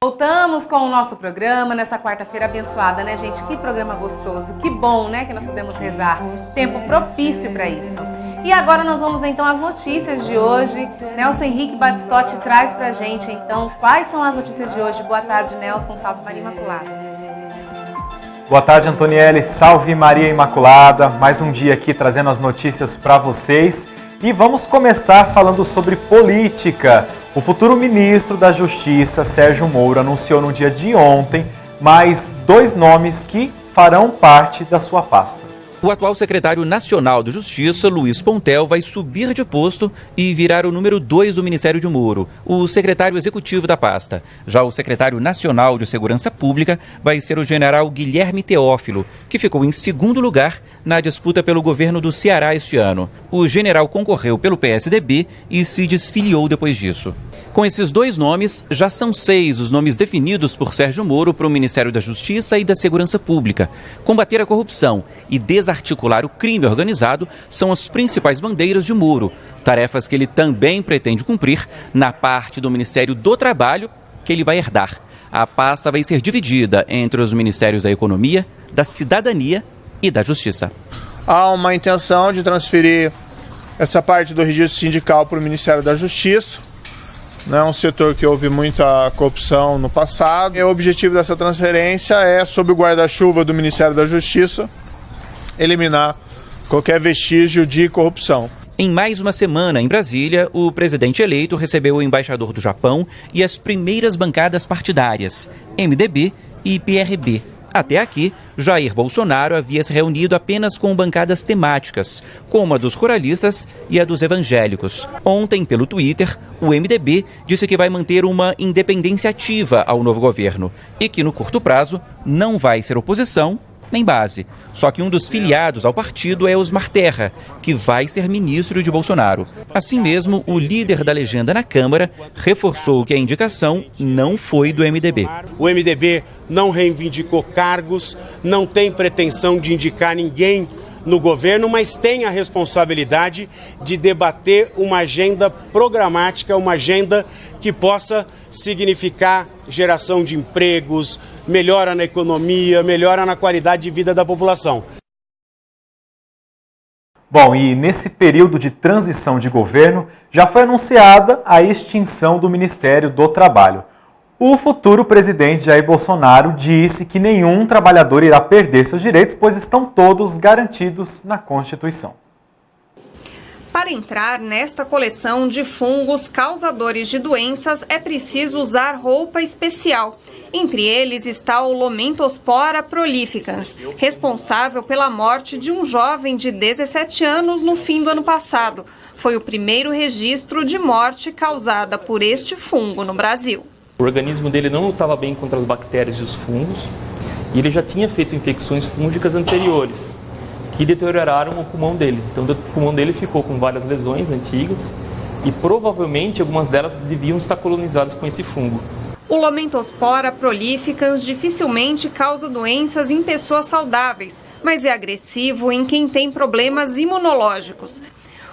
Voltamos com o nosso programa nessa quarta-feira abençoada, né, gente? Que programa gostoso, que bom, né, que nós podemos rezar. Tempo propício para isso. E agora nós vamos então às notícias de hoje. Nelson Henrique Batistotti traz pra gente então quais são as notícias de hoje. Boa tarde, Nelson. Salve Maria Imaculada. Boa tarde, Antoniele. Salve Maria Imaculada. Mais um dia aqui trazendo as notícias para vocês. E vamos começar falando sobre política. O futuro ministro da Justiça, Sérgio Moro, anunciou no dia de ontem mais 2 nomes que farão parte da sua pasta. O atual secretário nacional de Justiça, Luiz Pontel, vai subir de posto e virar o número 2 do Ministério de Moro, o secretário executivo da pasta. Já o secretário nacional de Segurança Pública vai ser o general Guilherme Teófilo, que ficou em segundo lugar na disputa pelo governo do Ceará este ano. O general concorreu pelo PSDB e se desfiliou depois disso. Com esses 2 nomes, já são 6 os nomes definidos por Sérgio Moro para o Ministério da Justiça e da Segurança Pública. Combater a corrupção e desarticular o crime organizado são as principais bandeiras de Moro, tarefas que ele também pretende cumprir na parte do Ministério do Trabalho que ele vai herdar. A pasta vai ser dividida entre os Ministérios da Economia, da Cidadania e da Justiça. Há uma intenção de transferir essa parte do registro sindical para o Ministério da Justiça. É um setor que houve muita corrupção no passado. E o objetivo dessa transferência é, sob o guarda-chuva do Ministério da Justiça, eliminar qualquer vestígio de corrupção. Em mais uma semana, em Brasília, o presidente eleito recebeu o embaixador do Japão e as primeiras bancadas partidárias, MDB e PRB. Até aqui, Jair Bolsonaro havia se reunido apenas com bancadas temáticas, como a dos ruralistas e a dos evangélicos. Ontem, pelo Twitter, o MDB disse que vai manter uma independência ativa ao novo governo e que, no curto prazo, não vai ser oposição nem base. Só que um dos filiados ao partido é Osmar Terra, que vai ser ministro de Bolsonaro. Assim mesmo, o líder da legenda na Câmara reforçou que a indicação não foi do MDB. O MDB não reivindicou cargos, não tem pretensão de indicar ninguém no governo, mas tem a responsabilidade de debater uma agenda programática, uma agenda que possa significar geração de empregos, melhora na economia, melhora na qualidade de vida da população. Bom, e nesse período de transição de governo, já foi anunciada a extinção do Ministério do Trabalho. O futuro presidente Jair Bolsonaro disse que nenhum trabalhador irá perder seus direitos, pois estão todos garantidos na Constituição. Para entrar nesta coleção de fungos causadores de doenças, é preciso usar roupa especial. Entre eles está o Lomentospora prolificans, responsável pela morte de um jovem de 17 anos no fim do ano passado. Foi o primeiro registro de morte causada por este fungo no Brasil. O organismo dele não lutava bem contra as bactérias e os fungos, e ele já tinha feito infecções fúngicas anteriores, que deterioraram o pulmão dele. Então o pulmão dele ficou com várias lesões antigas, e provavelmente algumas delas deviam estar colonizadas com esse fungo. O Lomentospora prolificans dificilmente causa doenças em pessoas saudáveis, mas é agressivo em quem tem problemas imunológicos.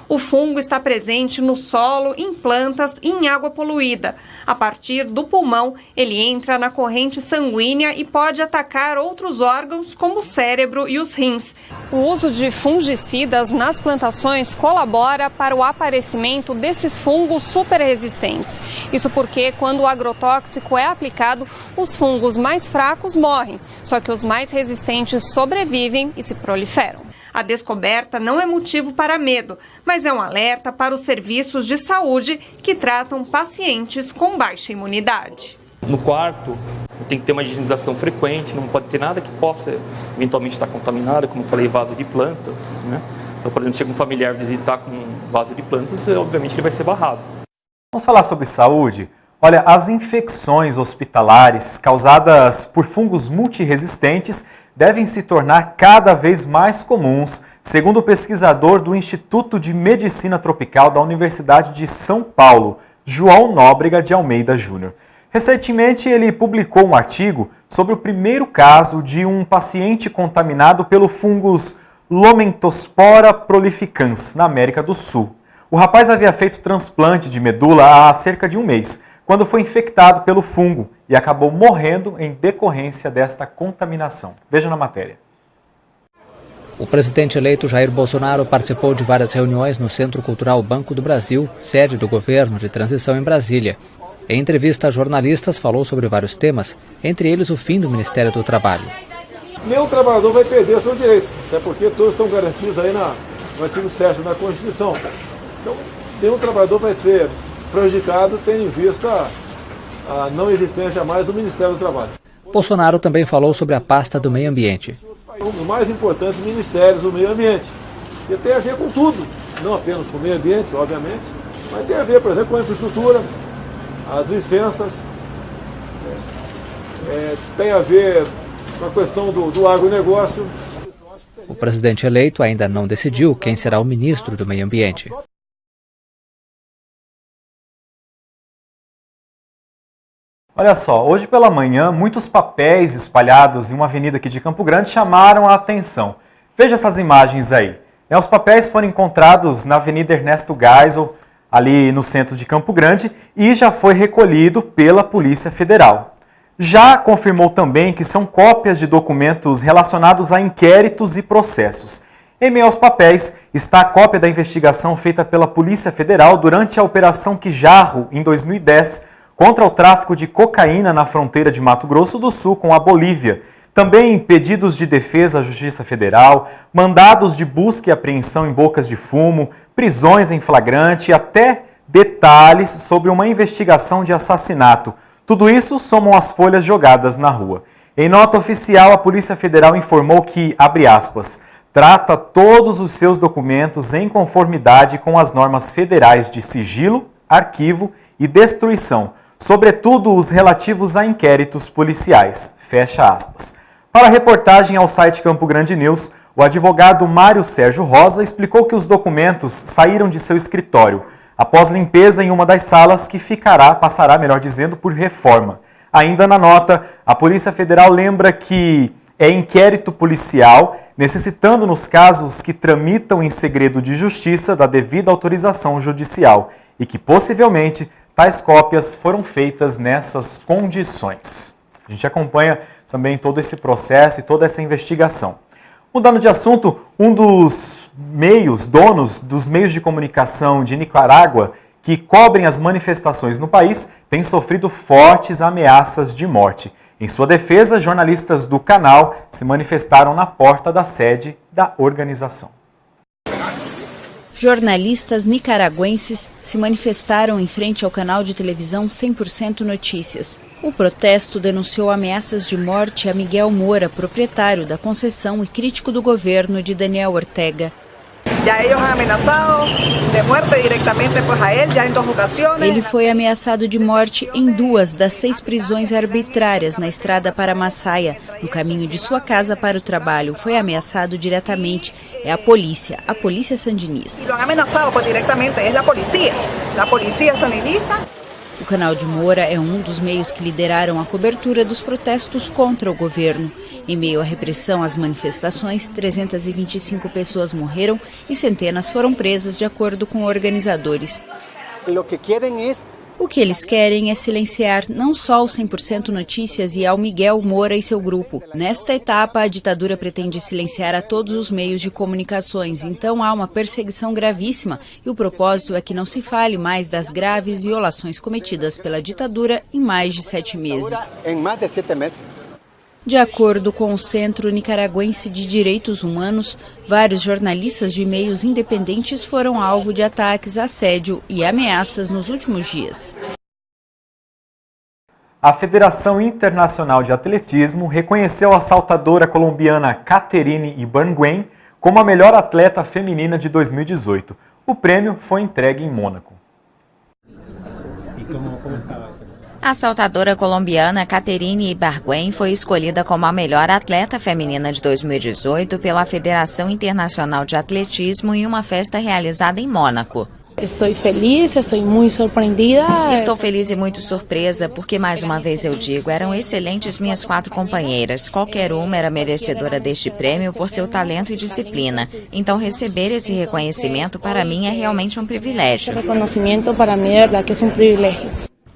O fungo está presente no solo, em plantas e em água poluída. A partir do pulmão, ele entra na corrente sanguínea e pode atacar outros órgãos, como o cérebro e os rins. O uso de fungicidas nas plantações colabora para o aparecimento desses fungos super resistentes. Isso porque, quando o agrotóxico é aplicado, os fungos mais fracos morrem, só que os mais resistentes sobrevivem e se proliferam. A descoberta não é motivo para medo, mas é um alerta para os serviços de saúde que tratam pacientes com baixa imunidade. No quarto, tem que ter uma higienização frequente, não pode ter nada que possa eventualmente estar contaminado, como eu falei, vaso de plantas, né? Então, por exemplo, chega um familiar visitar com um vaso de plantas, obviamente ele vai ser barrado. Vamos falar sobre saúde? Olha, as infecções hospitalares causadas por fungos multiresistentes devem se tornar cada vez mais comuns, segundo o pesquisador do Instituto de Medicina Tropical da Universidade de São Paulo, João Nóbrega de Almeida Júnior. Recentemente, ele publicou um artigo sobre o primeiro caso de um paciente contaminado pelo fungos Lomentospora prolificans, na América do Sul. O rapaz havia feito transplante de medula há cerca de um mês, quando foi infectado pelo fungo e acabou morrendo em decorrência desta contaminação. Veja na matéria. O presidente eleito Jair Bolsonaro participou de várias reuniões no Centro Cultural Banco do Brasil, sede do governo de transição em Brasília. Em entrevista a jornalistas, falou sobre vários temas, entre eles o fim do Ministério do Trabalho. Nenhum trabalhador vai perder seus direitos, até porque todos estão garantidos aí no artigo 7 da Constituição. Então, nenhum trabalhador vai ser prejudicado tendo em vista a não existência mais do Ministério do Trabalho. Bolsonaro também falou sobre a pasta do meio ambiente. Um dos mais importantes ministérios do meio ambiente, que tem a ver com tudo, não apenas com o meio ambiente, obviamente, mas tem a ver, por exemplo, com a infraestrutura, as licenças, tem a ver com a questão do agronegócio. O presidente eleito ainda não decidiu quem será o ministro do meio ambiente. Olha só, hoje pela manhã, muitos papéis espalhados em uma avenida aqui de Campo Grande chamaram a atenção. Veja essas imagens aí. Os papéis foram encontrados na Avenida Ernesto Geisel, ali no centro de Campo Grande, e já foi recolhido pela Polícia Federal. Já confirmou também que são cópias de documentos relacionados a inquéritos e processos. Em meio aos papéis está a cópia da investigação feita pela Polícia Federal durante a Operação Quijarro, em 2010, contra o tráfico de cocaína na fronteira de Mato Grosso do Sul com a Bolívia. Também pedidos de defesa à Justiça Federal, mandados de busca e apreensão em bocas de fumo, prisões em flagrante e até detalhes sobre uma investigação de assassinato. Tudo isso somam as folhas jogadas na rua. Em nota oficial, a Polícia Federal informou que, abre aspas, trata todos os seus documentos em conformidade com as normas federais de sigilo, arquivo e destruição, sobretudo os relativos a inquéritos policiais. Fecha aspas. Para a reportagem ao site Campo Grande News, o advogado Mário Sérgio Rosa explicou que os documentos saíram de seu escritório após limpeza em uma das salas que passará, por reforma. Ainda na nota, a Polícia Federal lembra que é inquérito policial, necessitando nos casos que tramitam em segredo de justiça da devida autorização judicial e que possivelmente tais cópias foram feitas nessas condições. A gente acompanha também todo esse processo e toda essa investigação. Mudando de assunto, um dos donos dos meios de comunicação de Nicarágua, que cobrem as manifestações no país, tem sofrido fortes ameaças de morte. Em sua defesa, jornalistas do canal se manifestaram na porta da sede da organização. Jornalistas nicaragüenses se manifestaram em frente ao canal de televisão 100% Notícias. O protesto denunciou ameaças de morte a Miguel Moura, proprietário da concessão e crítico do governo de Daniel Ortega. Ele foi ameaçado de morte em 2 das 6 prisões arbitrárias na estrada para Massaia, no caminho de sua casa para o trabalho. Foi ameaçado diretamente. É a polícia sandinista. O canal de Moura é um dos meios que lideraram a cobertura dos protestos contra o governo. Em meio à repressão às manifestações, 325 pessoas morreram e centenas foram presas, de acordo com organizadores. O que eles querem é silenciar não só o 100% Notícias e ao Miguel Moura e seu grupo. Nesta etapa, a ditadura pretende silenciar a todos os meios de comunicações, então há uma perseguição gravíssima e o propósito é que não se fale mais das graves violações cometidas pela ditadura em mais de 7 meses. De acordo com o Centro Nicaragüense de Direitos Humanos, vários jornalistas de meios independentes foram alvo de ataques, assédio e ameaças nos últimos dias. A Federação Internacional de Atletismo reconheceu a saltadora colombiana Caterine Ibargüen como a melhor atleta feminina de 2018. O prêmio foi entregue em Mônaco. A saltadora colombiana Caterine Ibargüen foi escolhida como a melhor atleta feminina de 2018 pela Federação Internacional de Atletismo em uma festa realizada em Mônaco. Estou feliz, estou muito surpreendida. Estou feliz e muito surpresa porque, mais uma vez eu digo, eram excelentes minhas 4 companheiras. Qualquer uma era merecedora deste prêmio por seu talento e disciplina. Então, receber esse reconhecimento para mim é realmente um privilégio. Esse reconhecimento para mim é verdade que é um privilégio.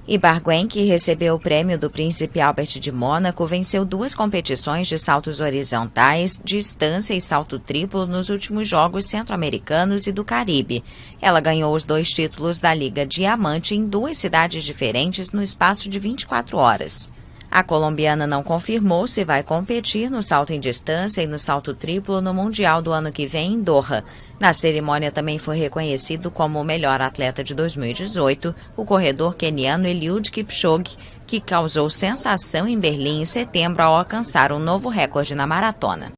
Ibargüen, que recebeu o prêmio do Príncipe Albert de Mônaco, venceu 2 competições de saltos horizontais, distância e salto triplo nos últimos Jogos Centro-Americanos e do Caribe. Ela ganhou os 2 títulos da Liga Diamante em 2 cidades diferentes no espaço de 24 horas. A colombiana não confirmou se vai competir no salto em distância e no salto triplo no Mundial do ano que vem em Doha. Na cerimônia também foi reconhecido como o melhor atleta de 2018 o corredor queniano Eliud Kipchoge, que causou sensação em Berlim em setembro ao alcançar um novo recorde na maratona.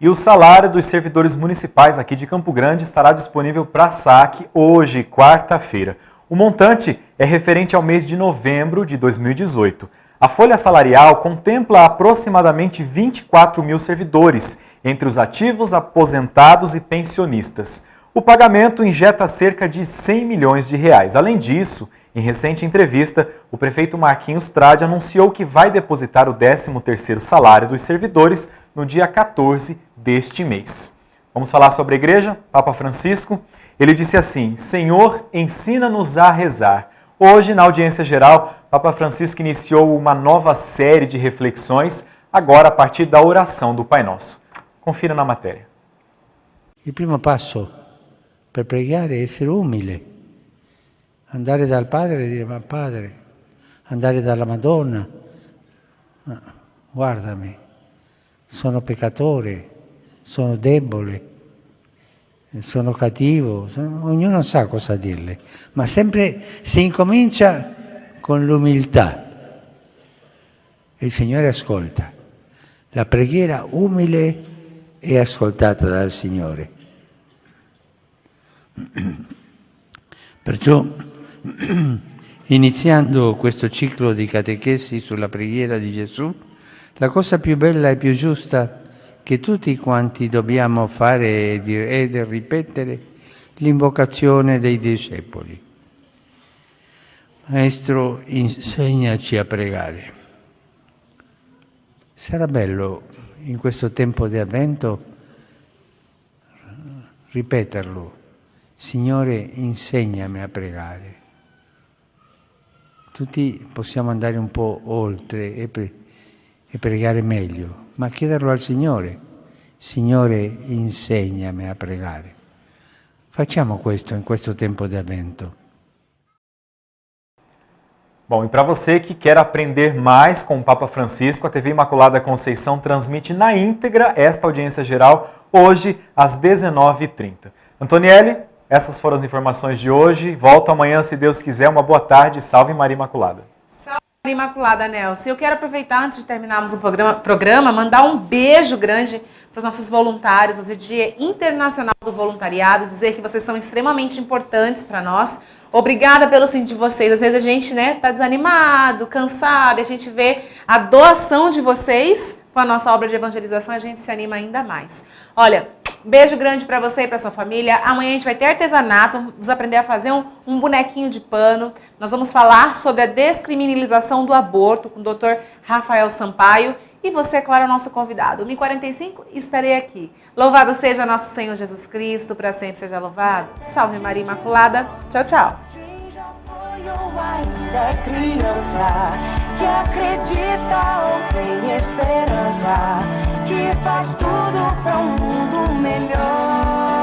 E o salário dos servidores municipais aqui de Campo Grande estará disponível para saque hoje, quarta-feira. O montante é referente ao mês de novembro de 2018. A folha salarial contempla aproximadamente 24 mil servidores, entre os ativos, aposentados e pensionistas. O pagamento injeta cerca de 100 milhões de reais. Além disso, em recente entrevista, o prefeito Marquinhos Trade anunciou que vai depositar o 13º salário dos servidores no dia 14 deste mês. Vamos falar sobre a igreja? Papa Francisco. Ele disse assim: Senhor, ensina-nos a rezar. Hoje, na audiência geral, Papa Francisco iniciou uma nova série de reflexões, agora a partir da oração do Pai Nosso. Confira na matéria. Il primo passo per pregare è essere umile. Andare dal Padre e dire: ma Padre, andare dalla Madonna, guardami, sono peccatore, sono debole, sono cattivo, ognuno sa cosa dirle, ma sempre si incomincia con l'umiltà e il Signore ascolta. La preghiera umile è ascoltata dal Signore. Perciò, iniziando questo ciclo di catechesi sulla preghiera di Gesù, la cosa più bella e più giusta che tutti quanti dobbiamo fare ed ripetere l'invocazione dei discepoli. Maestro, insegnaci a pregare. Sarà bello in questo tempo di Avvento ripeterlo. Signore, insegnami a pregare. Tutti possiamo andare un po' oltre e pregare meglio, ma chiederlo al Signore. Signore, insegnami a pregare. Facciamo questo in questo tempo di Avvento. Bom, e para você que quer aprender mais com o Papa Francisco, a TV Imaculada Conceição transmite na íntegra esta audiência geral hoje às 19h30. Antonielli, essas foram as informações de hoje. Volto amanhã, se Deus quiser. Uma boa tarde. Salve Maria Imaculada. Maria Imaculada, Nelson. Eu quero aproveitar, antes de terminarmos o programa, mandar um beijo grande para os nossos voluntários. Hoje é Dia Internacional do Voluntariado, dizer que vocês são extremamente importantes para nós. Obrigada pelo sim de vocês. Às vezes a gente tá desanimado, cansado, e a gente vê a doação de vocês com a nossa obra de evangelização, a gente se anima ainda mais. Olha, beijo grande para você e para sua família. Amanhã a gente vai ter artesanato, vamos aprender a fazer um bonequinho de pano. Nós vamos falar sobre a descriminalização do aborto com o Dr. Rafael Sampaio. E você, é claro, é o nosso convidado. 1h45 estarei aqui. Louvado seja nosso Senhor Jesus Cristo, para sempre seja louvado. Salve Maria Imaculada. Tchau, tchau. Quem já foi ou ainda é criança, que acredita ou tem esperança, que faz tudo para um mundo melhor.